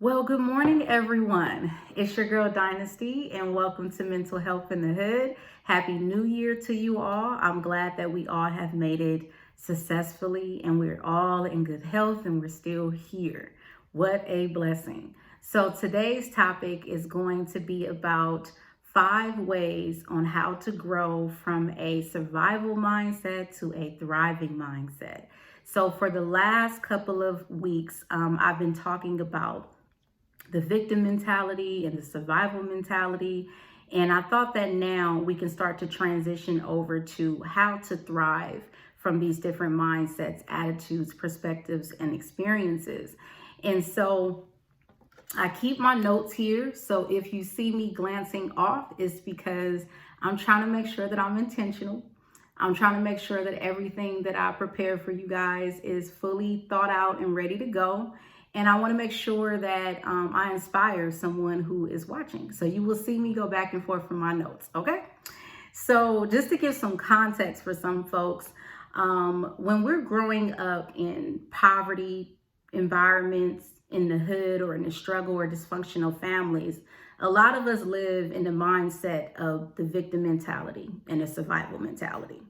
Well, good morning, everyone. It's your girl Dynasty, and welcome to Mental Health in the Hood. Happy New Year to you all. I'm glad that we all have made it successfully and we're all in good health and we're still here. What a blessing. So, today's topic is going to be about 5 ways on how to grow from a survival mindset to a thriving mindset. So, for the last couple of weeks, I've been talking about the victim mentality and the survival mentality. And I thought that now we can start to transition over to how to thrive from these different mindsets, attitudes, perspectives, and experiences. And so I keep my notes here. So if you see me glancing off, it's because I'm trying to make sure that I'm intentional. I'm trying to make sure that everything that I prepare for you guys is fully thought out and ready to go. And I want to make sure that I inspire someone who is watching. So you will see me go back and forth from my notes, okay? So just to give some context for some folks, when we're growing up in poverty environments, in the hood or in the struggle or dysfunctional families, a lot of us live in the mindset of the victim mentality and the survival mentality.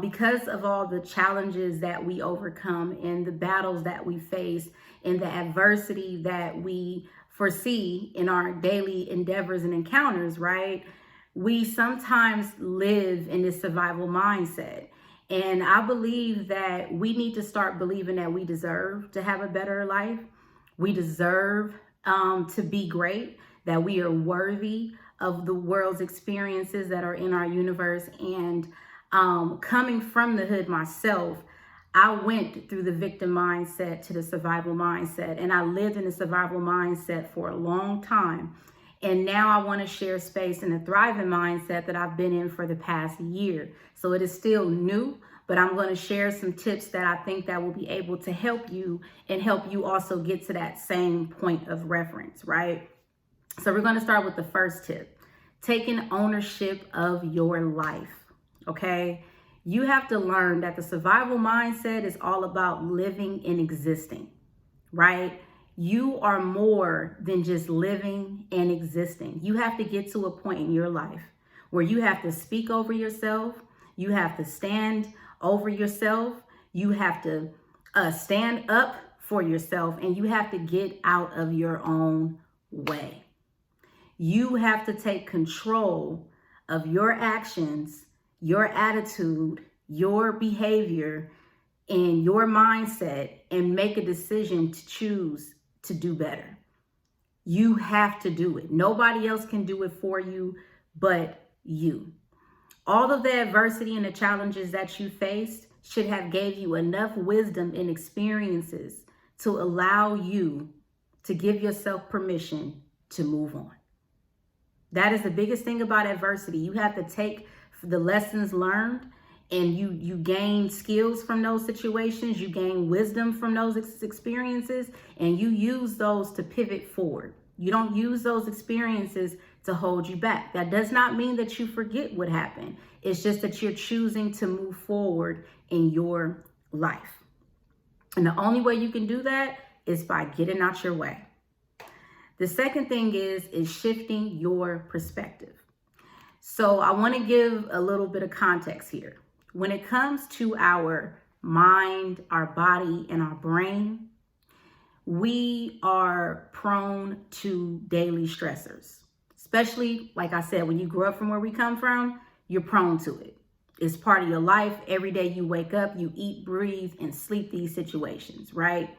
Because of all the challenges that we overcome and the battles that we face and the adversity that we foresee in our daily endeavors and encounters, right? We sometimes live in this survival mindset. And I believe that we need to start believing that we deserve to have a better life. We deserve to be great, that we are worthy of the world's experiences that are in our universe. And coming from the hood myself, I went through the victim mindset to the survival mindset, and I lived in the survival mindset for a long time. And now I want to share space in the thriving mindset that I've been in for the past year. So it is still new, but I'm going to share some tips that I think that will be able to help you and help you also get to that same point of reference, right? So we're going to start with the first tip, taking ownership of your life. Okay, you have to learn that the survival mindset is all about living and existing, right? You are more than just living and existing. You have to get to a point in your life where you have to speak over yourself. You have to stand over yourself. You have to stand up for yourself, and you have to get out of your own way. You have to take control of your actions, your attitude, your behavior, and your mindset, and make a decision to choose to do better. You have to do it. Nobody else can do it for you but you. All of the adversity and the challenges that you faced should have gave you enough wisdom and experiences to allow you to give yourself permission to move on. That is the biggest thing about adversity. You have to take the lessons learned, and you gain skills from those situations, you gain wisdom from those experiences, and you use those to pivot forward. You don't use those experiences to hold you back. That does not mean that you forget what happened. It's just that you're choosing to move forward in your life. And the only way you can do that is by getting out your way. The second thing is shifting your perspective. So I want to give a little bit of context here. When it comes to our mind, our body, and our brain, we are prone to daily stressors. Especially, like I said, when you grew up from where we come from, you're prone to it. It's part of your life. Every day you wake up, you eat, breathe, and sleep these situations, right?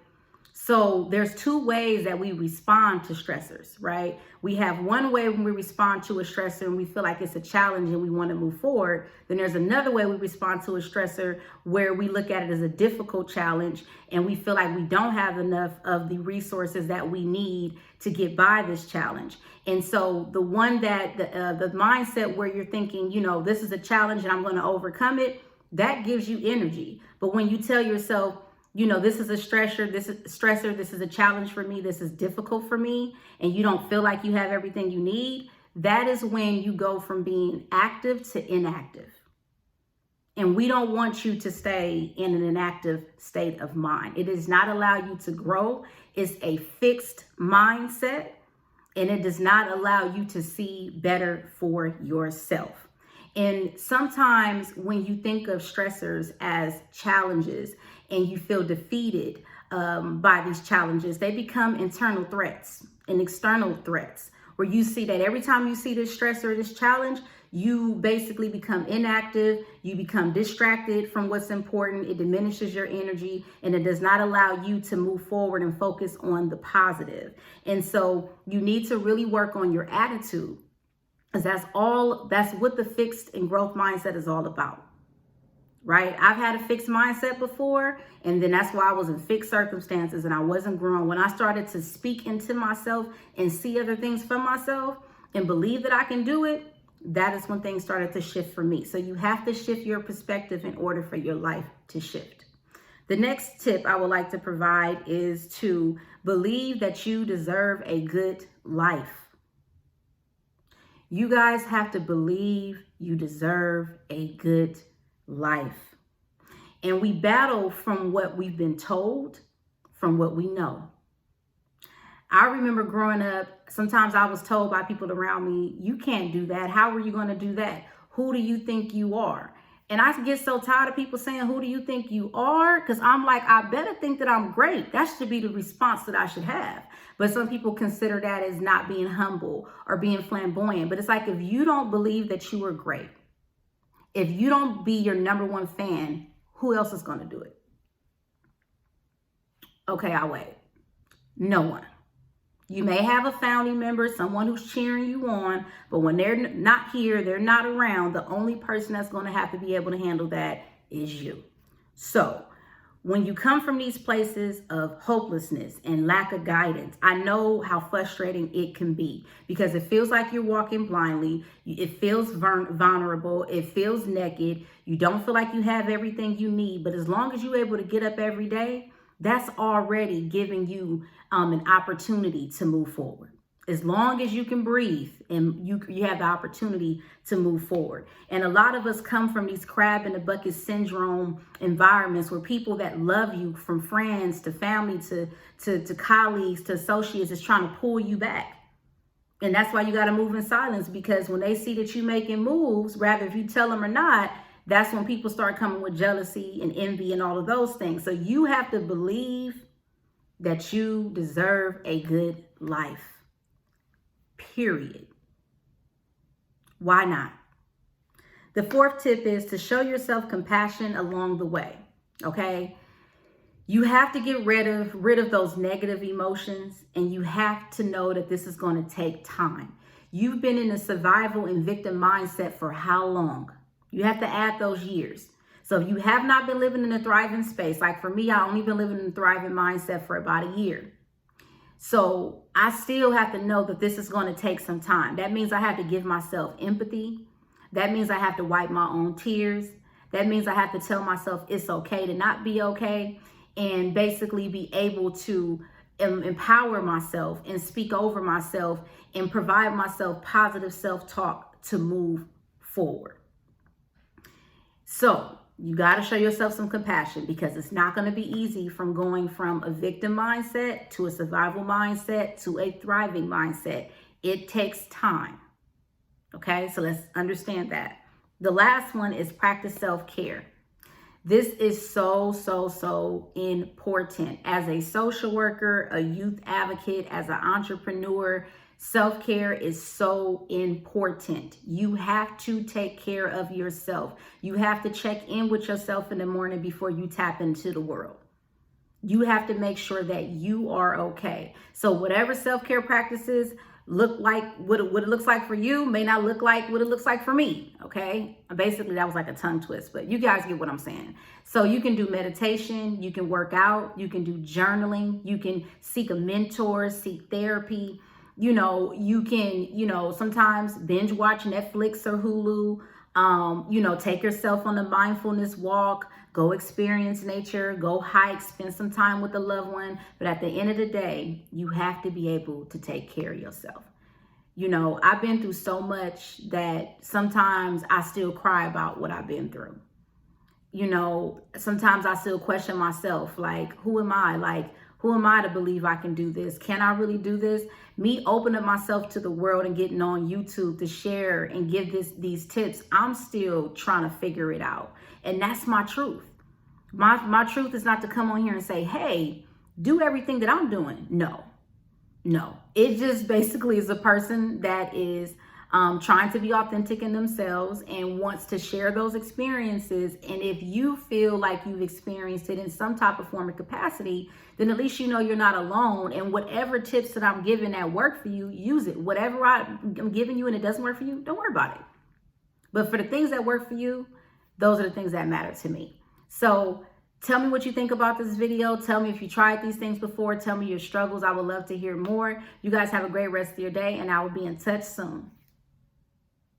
So there's 2 ways that we respond to stressors, right? We have one way when we respond to a stressor and we feel like it's a challenge and we want to move forward. Then there's another way we respond to a stressor where we look at it as a difficult challenge and we feel like we don't have enough of the resources that we need to get by this challenge. And so the one that the mindset where you're thinking, this is a challenge and I'm going to overcome it, that gives you energy. But when you tell yourself, this is a stressor, this is a challenge for me, this is difficult for me, and you don't feel like you have everything you need, that is when you go from being active to inactive. And we don't want you to stay in an inactive state of mind. It does not allow you to grow. It's a fixed mindset, and it does not allow you to see better for yourself. And sometimes when you think of stressors as challenges and you feel defeated by these challenges, they become internal threats and external threats, where you see that every time you see this stress or this challenge, you basically become inactive, you become distracted from what's important, it diminishes your energy, and it does not allow you to move forward and focus on the positive. And so you need to really work on your attitude, because that's what the fixed and growth mindset is all about. Right? I've had a fixed mindset before, and then that's why I was in fixed circumstances and I wasn't growing. When I started to speak into myself and see other things for myself and believe that I can do it, that is when things started to shift for me. So you have to shift your perspective in order for your life to shift. The next tip I would like to provide is to believe that you deserve a good life. You guys have to believe you deserve a good life. And we battle from what we've been told, from what we know. I remember growing up, sometimes I was told by people around me, you can't do that. How are you going to do that? Who do you think you are? And I get so tired of people saying, who do you think you are? Because I'm like, I better think that I'm great. That should be the response that I should have. But some people consider that as not being humble or being flamboyant. But it's like, if you don't believe that you are great, if you don't be your number one fan, who else is going to do it? Okay, I'll wait. No one. You may have a founding member, someone who's cheering you on, but when they're not here, they're not around, the only person that's going to have to be able to handle that is you. So when you come from these places of hopelessness and lack of guidance, I know how frustrating it can be, because it feels like you're walking blindly. It feels vulnerable. It feels naked. You don't feel like you have everything you need. But as long as you're able to get up every day, that's already giving you an opportunity to move forward. As long as you can breathe and you have the opportunity to move forward. And a lot of us come from these crab in the bucket syndrome environments where people that love you, from friends to family to colleagues to associates, is trying to pull you back. And that's why you got to move in silence, because when they see that you're making moves, rather if you tell them or not, that's when people start coming with jealousy and envy and all of those things. So you have to believe that you deserve a good life. Period. Why not? The fourth tip is to show yourself compassion along the way. Okay? You have to get rid of those negative emotions, and you have to know that this is going to take time. You've been in a survival and victim mindset for how long? You have to add those years. So if you have not been living in a thriving space, like for me, I only been living in a thriving mindset for about a year. So I still have to know that this is going to take some time. That means I have to give myself empathy. That means I have to wipe my own tears. That means I have to tell myself it's okay to not be okay, and basically be able to empower myself and speak over myself and provide myself positive self-talk to move forward. So you got to show yourself some compassion, because it's not going to be easy from going from a victim mindset to a survival mindset to a thriving mindset. It takes time. Okay, so let's understand that. The last one is practice self-care. This is so important. As a social worker, a youth advocate, as an entrepreneur, self-care is so important. You have to take care of yourself. You have to check in with yourself in the morning before you tap into the world. You have to make sure that you are okay. So whatever self-care practices look like, what it looks like for you may not look like what it looks like for me. Okay. Basically, that was like a tongue twist, but you guys get what I'm saying. So you can do meditation, you can work out, you can do journaling, you can seek a mentor, seek therapy. You can, sometimes binge watch Netflix or Hulu, take yourself on a mindfulness walk, go experience nature, go hike, spend some time with a loved one. But at the end of the day, you have to be able to take care of yourself. I've been through so much that sometimes I still cry about what I've been through. You know, sometimes I still question myself, like, who am I? Like, who am I to believe I can do this? Can I really do this? Me opening myself to the world and getting on YouTube to share and give these tips, I'm still trying to figure it out. And that's my truth. My truth is not to come on here and say, hey, do everything that I'm doing. No. It just basically is a person that is trying to be authentic in themselves and wants to share those experiences. And if you feel like you've experienced it in some type of form or capacity, then at least you know you're not alone. And whatever tips that I'm giving that work for you, use it. Whatever I'm giving you and it doesn't work for you, don't worry about it. But for the things that work for you, those are the things that matter to me. So tell me what you think about this video. Tell me if you tried these things before. Tell me your struggles. I would love to hear more. You guys have a great rest of your day, and I will be in touch soon.